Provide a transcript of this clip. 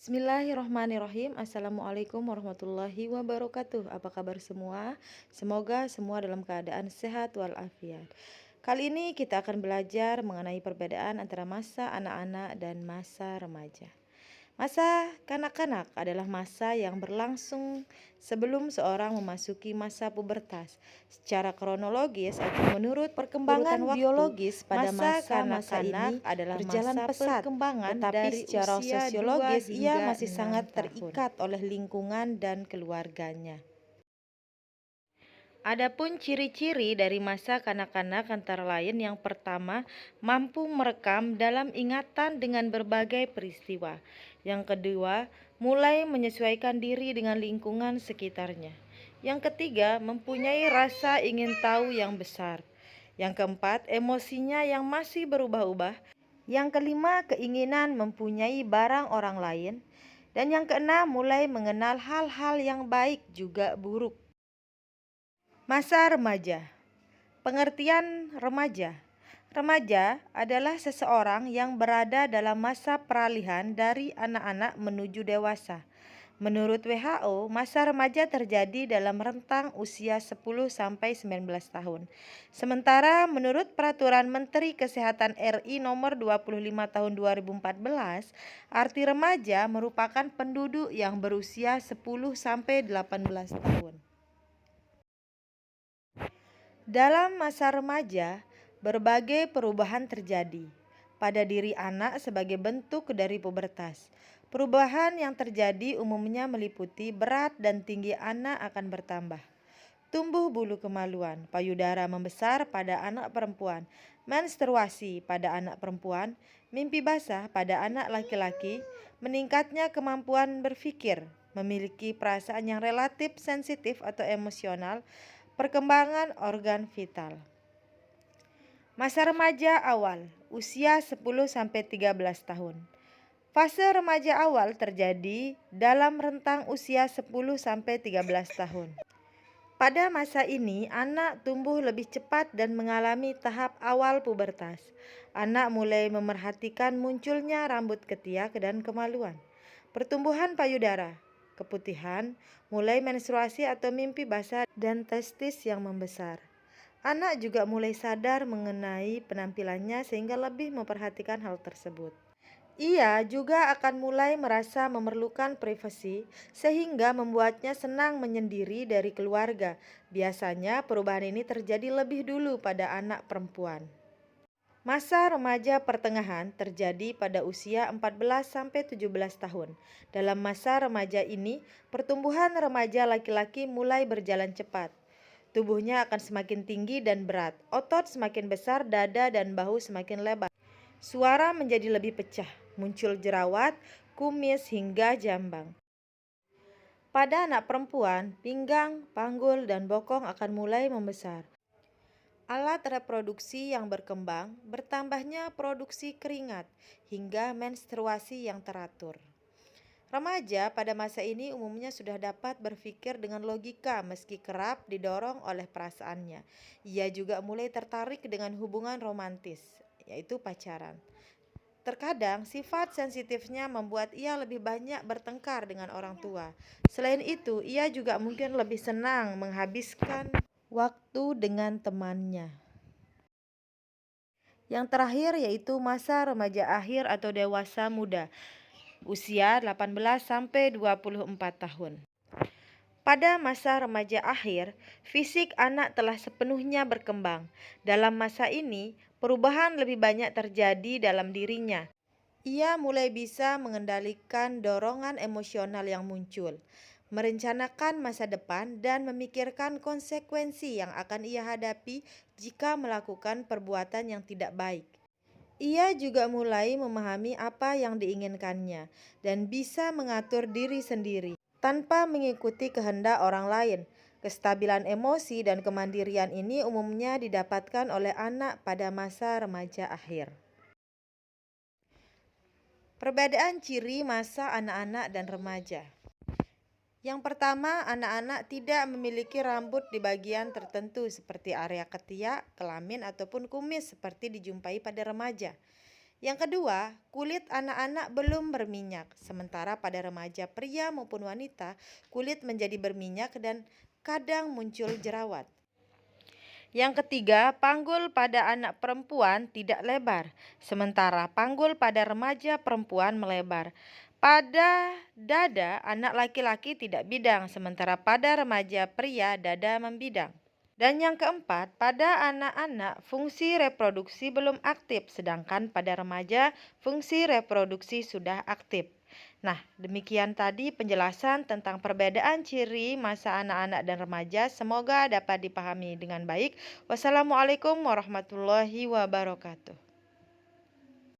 Bismillahirrahmanirrahim. Assalamualaikum warahmatullahi wabarakatuh. Apa kabar semua? Semoga semua dalam keadaan sehat walafiat. Kali ini kita akan belajar mengenai perbedaan antara masa anak-anak dan masa remaja. Masa kanak-kanak adalah masa yang berlangsung sebelum seorang memasuki masa pubertas. Secara kronologis atau menurut perkembangan biologis pada masa ini adalah berjalan pesat, tetapi secara sosiologis ia masih sangat terikat oleh lingkungan dan keluarganya. Adapun ciri-ciri dari masa kanak-kanak antara lain yang pertama, mampu merekam dalam ingatan dengan berbagai peristiwa. Yang kedua, mulai menyesuaikan diri dengan lingkungan sekitarnya. Yang ketiga, mempunyai rasa ingin tahu yang besar. Yang keempat, emosinya yang masih berubah-ubah. Yang kelima, keinginan mempunyai barang orang lain. Dan yang keenam, mulai mengenal hal-hal yang baik juga buruk. Masa remaja. Pengertian remaja. Remaja adalah seseorang yang berada dalam masa peralihan dari anak-anak menuju dewasa. Menurut WHO, masa remaja terjadi dalam rentang usia 10 sampai 19 tahun. Sementara menurut Peraturan Menteri Kesehatan RI nomor 25 tahun 2014, arti remaja merupakan penduduk yang berusia 10 sampai 18 tahun. Dalam masa remaja, berbagai perubahan terjadi pada diri anak sebagai bentuk dari pubertas. Perubahan yang terjadi umumnya meliputi berat dan tinggi anak akan bertambah. Tumbuh bulu kemaluan, payudara membesar pada anak perempuan, menstruasi pada anak perempuan, mimpi basah pada anak laki-laki, meningkatnya kemampuan berpikir, memiliki perasaan yang relatif sensitif atau emosional, perkembangan organ vital. Masa remaja awal, usia 10 sampai 13 tahun. Fase remaja awal terjadi dalam rentang usia 10 sampai 13 tahun. Pada masa ini, anak tumbuh lebih cepat dan mengalami tahap awal pubertas. Anak mulai memerhatikan munculnya rambut ketiak dan kemaluan. Pertumbuhan payudara, keputihan, mulai menstruasi atau mimpi basah dan testis yang membesar. Anak juga mulai sadar mengenai penampilannya sehingga lebih memperhatikan hal tersebut. Ia juga akan mulai merasa memerlukan privasi sehingga membuatnya senang menyendiri dari keluarga. Biasanya perubahan ini terjadi lebih dulu pada anak perempuan. Masa remaja pertengahan terjadi pada usia 14 sampai 17 tahun. Dalam masa remaja ini, pertumbuhan remaja laki-laki mulai berjalan cepat. Tubuhnya akan semakin tinggi dan berat, otot semakin besar, dada dan bahu semakin lebar. Suara menjadi lebih pecah, muncul jerawat, kumis hingga jambang. Pada anak perempuan, pinggang, panggul, dan bokong akan mulai membesar. Alat reproduksi yang berkembang, bertambahnya produksi keringat, hingga menstruasi yang teratur. Remaja pada masa ini umumnya sudah dapat berpikir dengan logika meski kerap didorong oleh perasaannya. Ia juga mulai tertarik dengan hubungan romantis, yaitu pacaran. Terkadang sifat sensitifnya membuat ia lebih banyak bertengkar dengan orang tua. Selain itu, ia juga mungkin lebih senang menghabiskan waktu dengan temannya. Yang terakhir yaitu masa remaja akhir atau dewasa muda, usia 18 sampai 24 tahun. Pada masa remaja akhir, fisik anak telah sepenuhnya berkembang. Dalam masa ini, perubahan lebih banyak terjadi dalam dirinya. Ia mulai bisa mengendalikan dorongan emosional yang muncul, merencanakan masa depan, dan memikirkan konsekuensi yang akan ia hadapi jika melakukan perbuatan yang tidak baik. Ia juga mulai memahami apa yang diinginkannya dan bisa mengatur diri sendiri tanpa mengikuti kehendak orang lain. Kestabilan emosi dan kemandirian ini umumnya didapatkan oleh anak pada masa remaja akhir. Perbedaan ciri masa anak-anak dan remaja. Yang pertama, anak-anak tidak memiliki rambut di bagian tertentu seperti area ketiak, kelamin, ataupun kumis seperti dijumpai pada remaja. Yang kedua, kulit anak-anak belum berminyak, sementara pada remaja pria maupun wanita, kulit menjadi berminyak dan kadang muncul jerawat. Yang ketiga, panggul pada anak perempuan tidak lebar, sementara panggul pada remaja perempuan melebar. Pada dada anak laki-laki tidak bidang, sementara pada remaja pria dada membidang. Dan yang keempat, pada anak-anak fungsi reproduksi belum aktif, sedangkan pada remaja fungsi reproduksi sudah aktif. Nah, demikian tadi penjelasan tentang perbedaan ciri masa anak-anak dan remaja. Semoga dapat dipahami dengan baik. Wassalamualaikum warahmatullahi wabarakatuh.